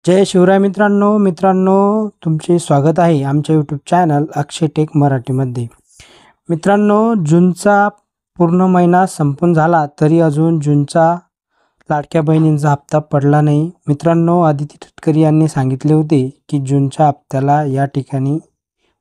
जय शिवराय मित्रांनो तुमचे स्वागत आहे आमच्या यूट्यूब चॅनल अक्षय टेक मराठीमध्ये। मित्रांनो, जूनचा पूर्ण महिना संपून झाला तरी अजून जूनचा लाडक्या बहिणींचा हप्ता पडला नाही। मित्रांनो, आदिती तटकरे यांनी सांगितले होते की जूनच्या हप्त्याला या ठिकाणी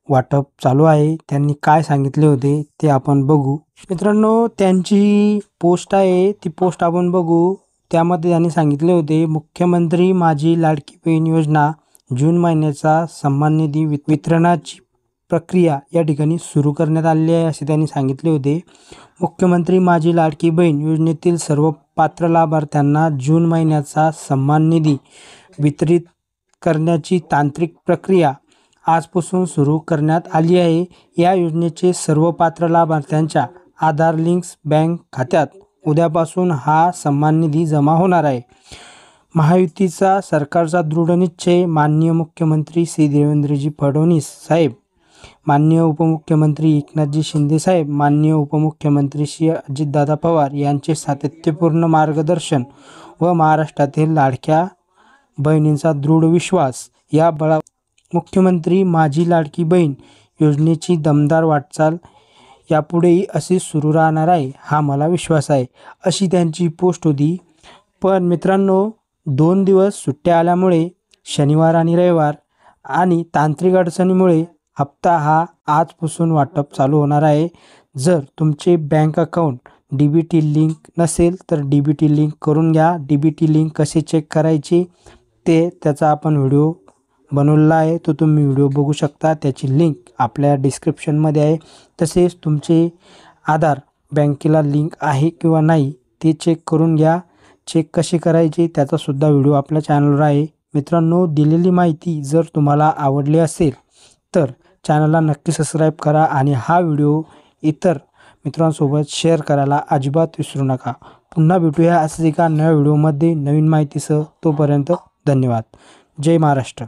वाटप चालू आहे। त्यांनी काय सांगितले होते ते आपण बघू। मित्रांनो, त्यांची पोस्ट आहे, ती पोस्ट आपण बघू। त्यामध्ये त्यांनी सांगितले होते, मुख्यमंत्री माझी लाडकी बहीण योजना जून महिन्याचा सन्मान निधी वितरणाची प्रक्रिया या ठिकाणी सुरू करण्यात आली आहे असे त्यांनी सांगितले होते। मुख्यमंत्री माझी लाडकी बहीण योजनेतील सर्व पात्र लाभार्थ्यांना जून महिन्याचा सन्मान निधी वितरित करण्याची तांत्रिक प्रक्रिया आजपासून सुरू करण्यात आली आहे। या योजनेचे सर्व पात्र लाभार्थ्यांच्या आधार लिंक्स बँक खात्यात उद्यापासून हा सन्मान निधी जमा होणार आहे। महायुतीचा सरकारचा दृढ निश्चय, माननीय मुख्यमंत्री श्री देवेंद्रजी फडणवीस साहेब, माननीय उपमुख्यमंत्री एकनाथजी शिंदे साहेब, माननीय उपमुख्यमंत्री श्री अजितदादा पवार यांचे सातत्यपूर्ण मार्गदर्शन व महाराष्ट्रातील लाडक्या बहिणींचा दृढ विश्वास या बळा मुख्यमंत्री माझी लाडकी बहीण योजनेची दमदार वाटचाल यापुढेही अशी सुरू राहणार आहे, हा मला विश्वास आहे, अशी त्यांची पोस्ट होती। पण मित्रांनो, 2 दिवस सुट्ट्या आल्यामुळे शनिवार आणि रविवार आणि तांत्रिक अडचणीमुळे हप्ता हा आजपासून वाटप चालू होणार आहे। जर तुमचे बँक अकाउंट DBT लिंक नसेल तर DBT लिंक करून घ्या। DBT लिंक कसे चेक करायचे त्याचा आपण व्हिडिओ बनवलेला आहे, तो तुम्ही व्हिडिओ बघू शकता। त्याची लिंक आपल्या डिस्क्रिप्शनमध्ये आहे। तसेच तुमचे आधार बँकेला लिंक आहे किंवा नाही ते चेक करून घ्या। चेक कसे करायचे त्याचा सुद्धा व्हिडिओ आपल्या चॅनलवर आहे। मित्रांनो, दिलेली माहिती जर तुम्हाला आवडली असेल तर चॅनलला नक्की सबस्क्राईब करा आणि हा व्हिडिओ इतर मित्रांसोबत शेअर करायला अजिबात विसरू नका। पुन्हा भेटूया असंच एका नव्या व्हिडिओमध्ये नवीन माहितीसह। तोपर्यंत धन्यवाद। जय महाराष्ट्र।